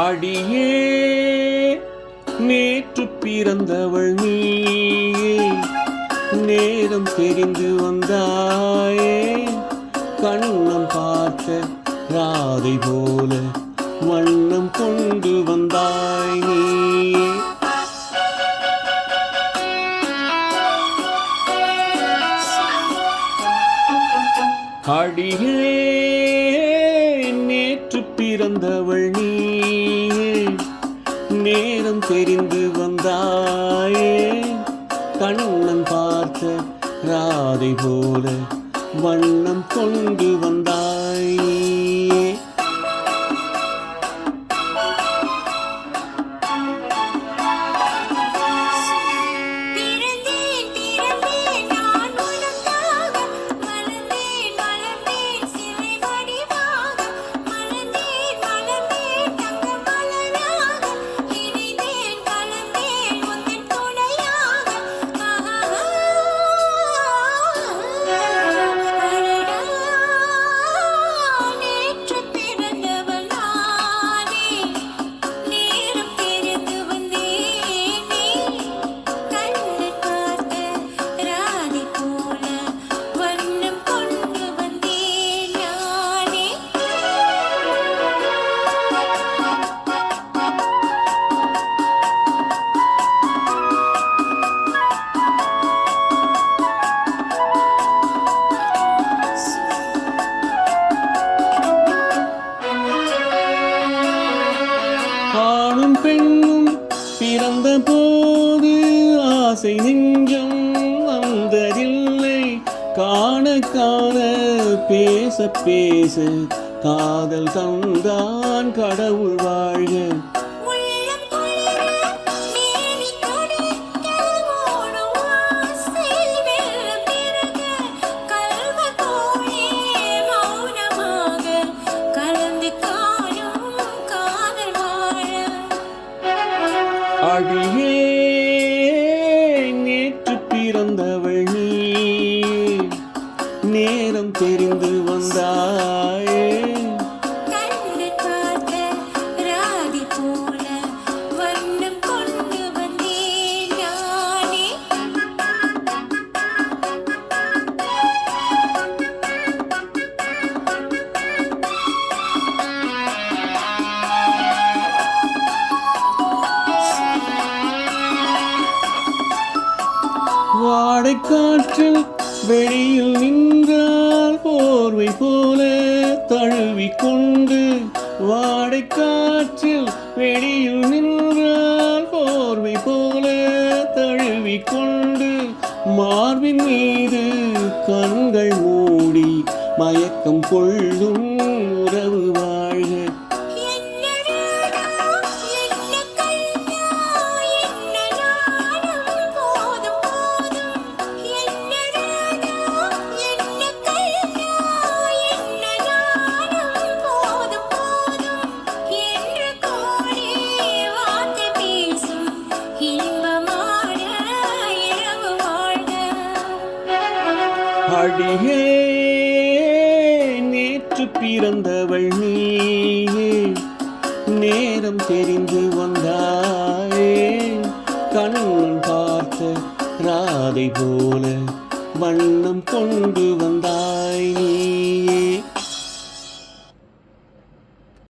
அடியே நேற்று பிறந்தவள் நீயே, நேரம் தெரிந்து வந்தாயே, கண்ணம் பார்த்த ராதை போல வண்ணம் கொண்டு வந்தாய் நீயே. அடியே நேற்று பிறந்தவள் நீயே, நேரம் தெரிந்து வந்தாயே, கண்ணன் பார்த்த ராதை போல வண்ணம் கொண்டு வந்தாய் நீயே. ஆணும் பெண்ணும் பிறந்த போது ஆசை நெஞ்சம் வந்ததில்லை, காண காண பேச பேச காதல் தந்தான் கடவுள் வாழ்க. அடியே நேற்று பிறந்தவள் நீயே, நேரம் தெரிந்து வந்தாயே, கண்ணன் பார்த்த ராதை போல வண்ணம் கொண்டு வந்தேன் நானே. வாடை காற்றில் வெளியில் நின்றால் போர்வை போல தழுவிக்கொண்டு, வாடை காற்றில் வெளியில் நின்றால் போர்வை போல தழுவிக்கொண்டு, மார்பின் மீது கண்கள் மூடி மயக்கம் கொள்ளும் உறவு வாழ்க. அடியே நேற்று பிறந்தவள் நீயே, நேரம் தெரிந்து வந்தாயே, கண்ணன் பார்த்த ராதை போல வண்ணம் கொண்டு வந்தாய்.